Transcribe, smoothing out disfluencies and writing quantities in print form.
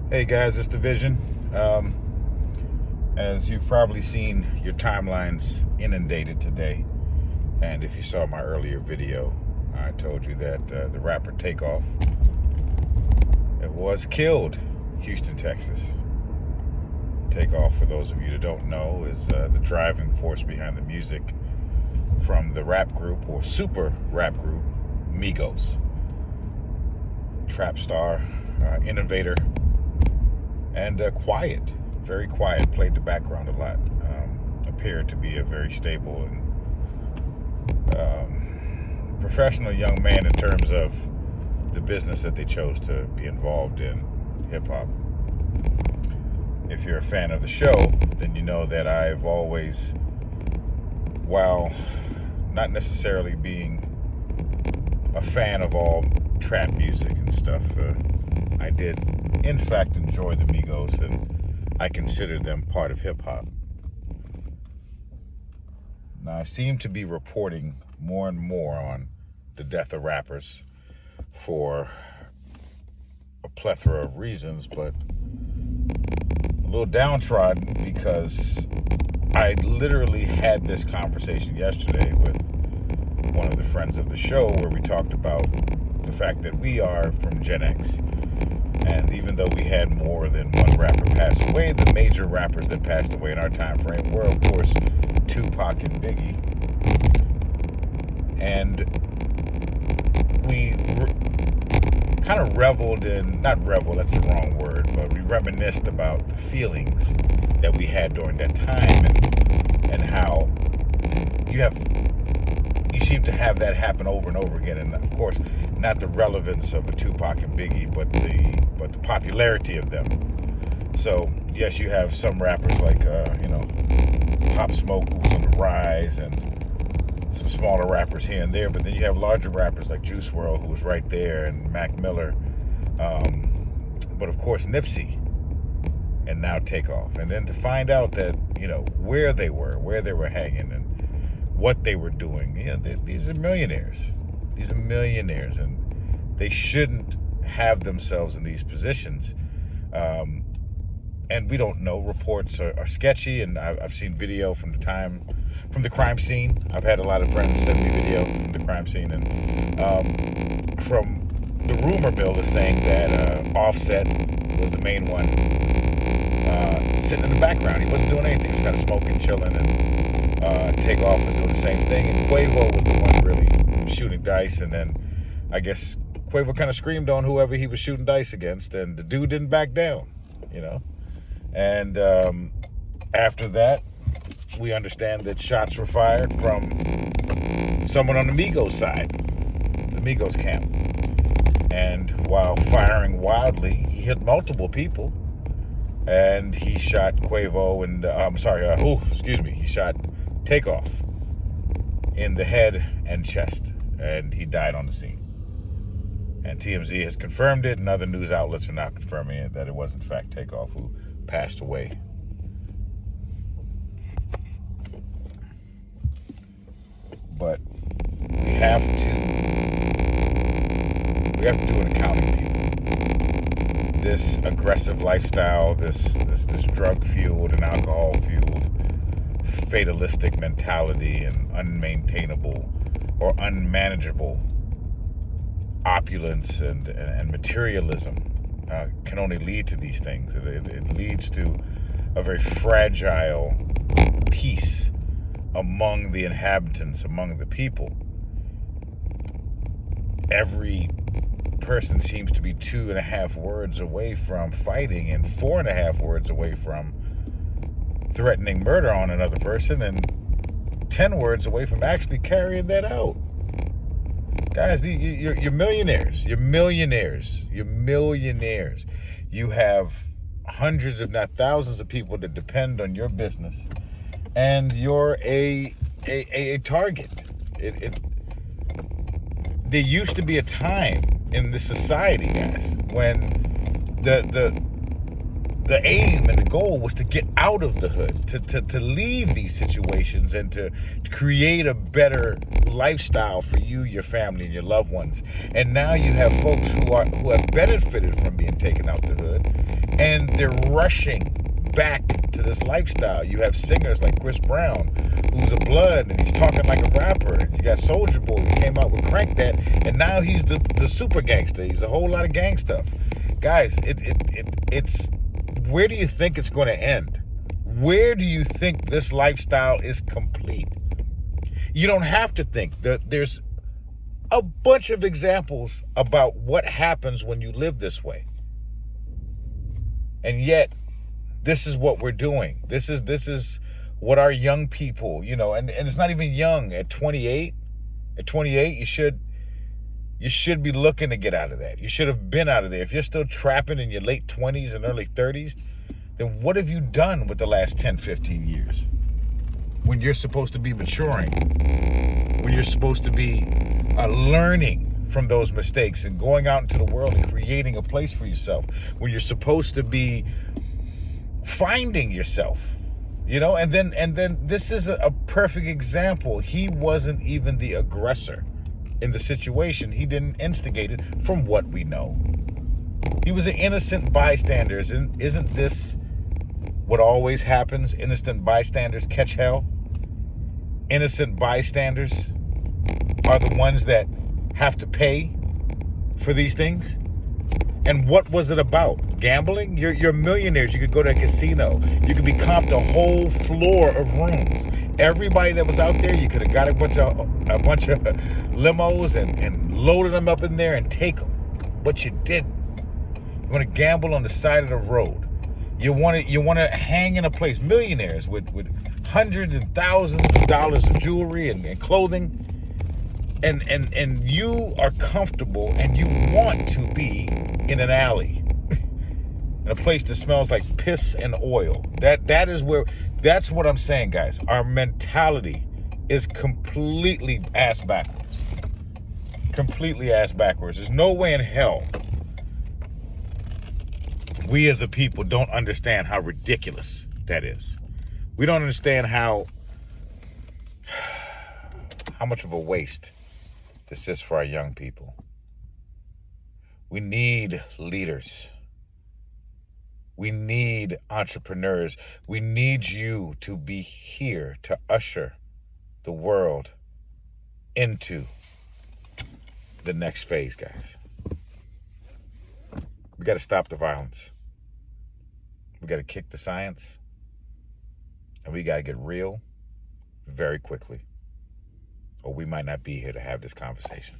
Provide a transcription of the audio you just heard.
Hey guys, it's DaVizion. As you've probably seen, your timeline's inundated today. And if you saw my earlier video, I told you that the rapper Takeoff was killed, Houston, Texas. Takeoff, for those of you that don't know, is the driving force behind the music from the rap group or super rap group Migos. Trap star, innovator, and quiet, very quiet, played the background a lot, appeared to be a very stable and professional young man in terms of the business that they chose to be involved in, hip-hop. If you're a fan of the show, then you know that I've always, while not necessarily being a fan of all trap music and stuff, I did in fact enjoy the Migos, and I consider them part of hip-hop. Now I seem to be reporting more and more on the death of rappers for a plethora of reasons, but a little downtrodden because I literally had this conversation yesterday with one of the friends of the show where we talked about the fact that we are from Gen X. And even though we had more than one rapper pass away, the major rappers that passed away in our time frame were, of course, Tupac and Biggie. And we kind of reveled in, not revel, that's the wrong word, but we reminisced about the feelings that we had during that time and how you seem to have that happen over and over again. And of course, not the relevance of a Tupac and Biggie, but the popularity of them. So yes, you have some rappers like Pop Smoke, who was on the rise, and some smaller rappers here and there. But then you have larger rappers like Juice WRLD, who was right there, and Mac Miller. But of course, Nipsey, and now Takeoff. And then to find out that where they were hanging, and what they were doing. These are millionaires. These are millionaires, and they shouldn't have themselves in these positions. And we don't know. Reports are sketchy, and I've seen video from the crime scene. I've had a lot of friends send me video from the crime scene, and from the rumor mill is saying that Offset was the main one, sitting in the background. He wasn't doing anything. He was kind of smoking, chilling, and Takeoff was doing the same thing, and Quavo was the one really shooting dice. And then I guess Quavo kind of screamed on whoever he was shooting dice against, and the dude didn't back down, And after that, we understand that shots were fired from someone on the Migos side, the Migos camp. And while firing wildly, he hit multiple people, and he shot Quavo and he shot Takeoff in the head and chest, and he died on the scene. And TMZ has confirmed it, and other news outlets are now confirming it, that it was in fact Takeoff who passed away. But we have to do an accounting, people. This aggressive lifestyle, this drug-fueled and alcohol-fueled fatalistic mentality and unmaintainable or unmanageable opulence and materialism can only lead to these things. It leads to a very fragile peace among the inhabitants, among the people. Every person seems to be 2.5 words away from fighting, and 4.5 words away from threatening murder on another person, and 10 words away from actually carrying that out. Guys, you're millionaires. You're millionaires. You're millionaires. You have hundreds, if not thousands, of people that depend on your business, and you're a target. There used to be a time in this society, guys, when the aim and the goal was to get out of the hood, to leave these situations, and to create a better lifestyle for you, your family, and your loved ones. And now you have folks who have benefited from being taken out the hood, And they're rushing back to this lifestyle. You have singers like Chris Brown, who's a blood, and he's talking like a rapper. And you got Soulja Boy, who came out with Crank That, and now he's the super gangster. He's a whole lot of gang stuff. Guys, it's where do you think it's going to end? Where do you think this lifestyle is complete? You don't have to think. There's a bunch of examples about what happens when you live this way. And yet, this is what we're doing. This is what our young people, and it's not even young. At 28, you should be looking to get out of that. You should have been out of there. If you're still trapping in your late 20s and early 30s, then what have you done with the last 10, 15 years? When you're supposed to be maturing, when you're supposed to be learning from those mistakes and going out into the world and creating a place for yourself, when you're supposed to be finding yourself, and then this is a perfect example. He wasn't even the aggressor in the situation. He didn't instigate it, from what we know. He was an innocent bystander. Isn't this what always happens? Innocent bystanders catch hell. Innocent bystanders are the ones that have to pay for these things. And what was it about? Gambling? You're millionaires. You could go to a casino. You could be comped a whole floor of rooms. Everybody that was out there, you could have got a bunch of limos and loaded them up in there and take them. But you didn't. You want to gamble on the side of the road. You want to hang in a place. Millionaires with hundreds and thousands of dollars of jewelry and clothing. And you are comfortable and you want to be in an alley, in a place that smells like piss and oil. That's what I'm saying, guys. Our mentality is completely ass backwards. Completely ass backwards. There's no way in hell we as a people don't understand how ridiculous that is. We don't understand how much of a waste this is for our young people. We need leaders. We need entrepreneurs. We need you to be here to usher the world into the next phase, guys. We got to stop the violence. We got to kick the science. And we got to get real very quickly. Or we might not be here to have this conversation.